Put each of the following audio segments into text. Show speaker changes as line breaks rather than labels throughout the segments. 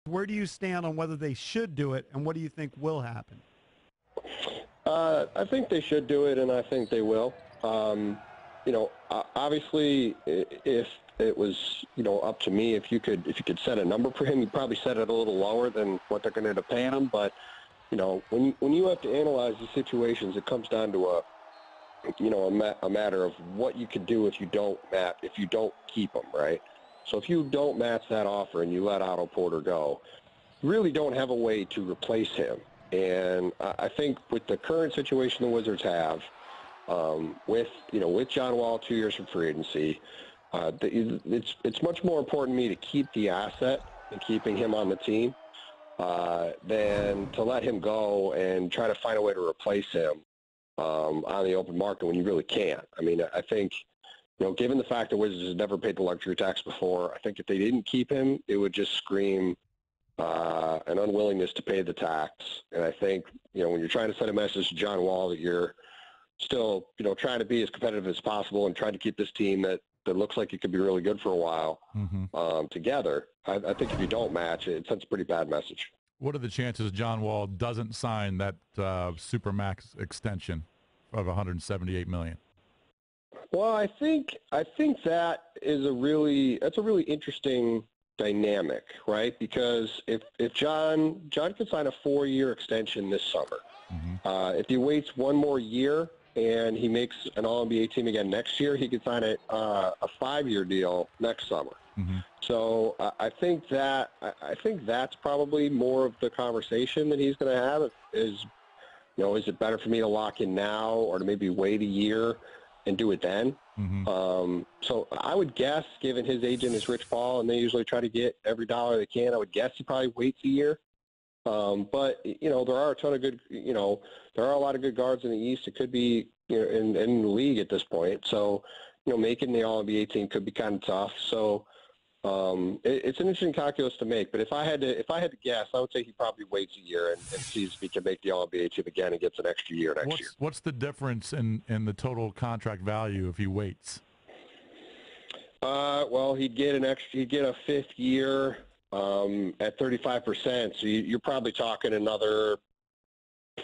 Where do you stand on whether they should do it, and what do you think will happen?
I think they should do it, and I think they will. Obviously, if it was, up to me, if you could set a number for him, you'd probably set it a little lower than what they're going to end up paying him. But, when you have to analyze the situations, it comes down to a matter of what you could do if you don't keep him, right? So if you don't match that offer and you let Otto Porter go, you really don't have a way to replace him. And I think with the current situation the Wizards have, with John Wall 2 years from free agency, it's much more important to me to keep the asset and keeping him on the team than to let him go and try to find a way to replace him on the open market when you really can't. I mean, I think, given the fact that Wizards has never paid the luxury tax before, I think if they didn't keep him, it would just scream an unwillingness to pay the tax. And I think, when you're trying to send a message to John Wall that you're still, trying to be as competitive as possible and trying to keep this team that looks like it could be really good for a while together, I think if you don't match, it sends a pretty bad message.
What are the chances John Wall doesn't sign that Supermax extension of $178 million?
Well, I think that is a really interesting dynamic, right? Because if John can sign a 4-year extension this summer, if he waits one more year and he makes an All-NBA team again next year, he could sign a 5-year deal next summer. So I think that's probably more of the conversation that he's going to have is it better for me to lock in now or to maybe wait a year and do it then? So I would guess, given his agent is Rich Paul and they usually try to get every dollar they can, I would guess he probably waits a year. But, there are a ton of good, there are a lot of good guards in the East. It could be, in the league at this point. So, making the All-NBA team could be kind of tough. So it's an interesting calculus to make. But if I had to guess, I would say he probably waits a year and sees if he can make the All-NBA team again and gets an extra year next year.
What's the difference in the total contract value if he waits?
Well, he'd get a 5th year at 35%. So you're probably talking another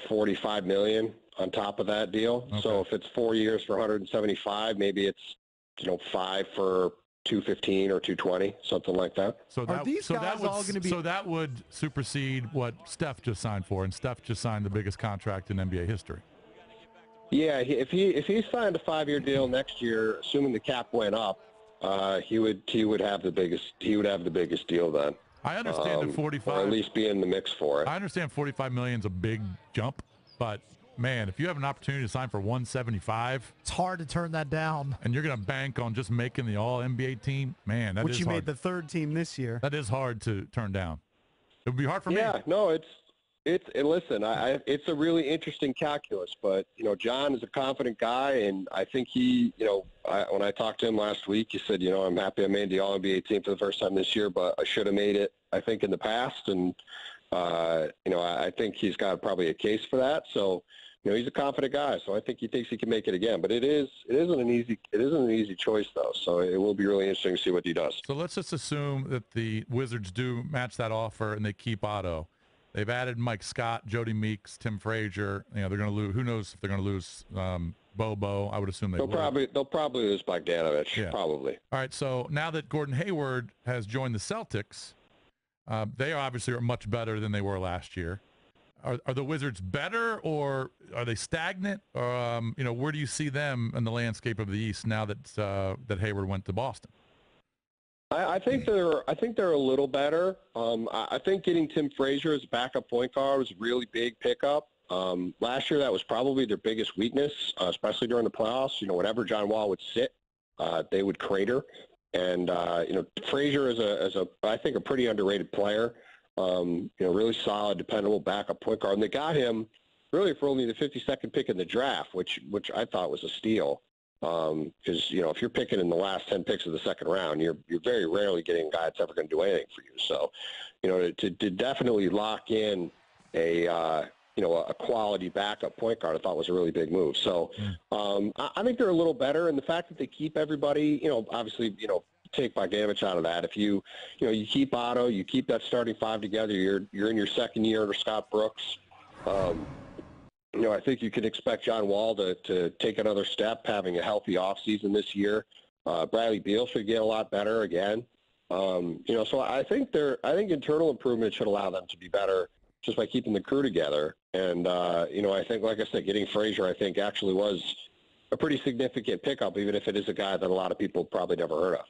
$45 million on top of that deal. Okay. So if it's 4 years for 175, maybe it's 5 for 215 or 220, something like that.
So that would supersede what Steph just signed for, and Steph just signed the biggest contract in NBA history.
Yeah, if he signed a 5-year deal next year, assuming the cap went up, he would have the biggest deal then.
I understand the 45,
or at least be in the mix for it.
I understand $45 million is a big jump, but man, if you have an opportunity to sign for 175,
it's hard to turn that down.
And you're going to bank on just making the All-NBA team, man, that is hard.
Which you made the 3rd team this year.
That is hard to turn down. It would be hard for me.
Yeah, no, listen, it's a really interesting calculus, but John is a confident guy, and I think he, when I talked to him last week, he said, I'm happy I made the All-NBA team for the first time this year, but I should have made it, I think, in the past, and I think he's got probably a case for that. So, he's a confident guy, so I think he thinks he can make it again. But it isn't an easy choice though. So it will be really interesting to see what he does.
So let's just assume that the Wizards do match that offer and they keep Otto. They've added Mike Scott, Jody Meeks, Tim Frazier. They're going to lose. Who knows if they're going to lose Bobo? I would assume they'll
probably lose Bogdanovich. Yeah. Probably.
All right. So now that Gordon Hayward has joined the Celtics, they obviously are much better than they were last year. Are the Wizards better, or are they stagnant? Where do you see them in the landscape of the East now that Hayward went to Boston?
I think they're a little better. I think getting Tim Frazier as a backup point guard was a really big pickup. Last year, that was probably their biggest weakness, especially during the playoffs. Whenever John Wall would sit, they would crater. And Frazier is I think a pretty underrated player. Really solid, dependable backup point guard. And they got him really for only the 52nd pick in the draft, which I thought was a steal. Because, if you're picking in the last 10 picks of the second round, you're very rarely getting a guy that's ever going to do anything for you. So, to definitely lock in a quality backup point guard, I thought was a really big move. So I think they're a little better. And the fact that they keep everybody, obviously, take Bogdanovich out of that. If you keep Otto, you keep that starting five together, you're in your second year under Scott Brooks. I think you can expect John Wall to take another step, having a healthy offseason this year. Bradley Beal should get a lot better again. So I think internal improvement should allow them to be better just by keeping the crew together. And, I think, like I said, getting Frazier, I think, actually was a pretty significant pickup, even if it is a guy that a lot of people probably never heard of.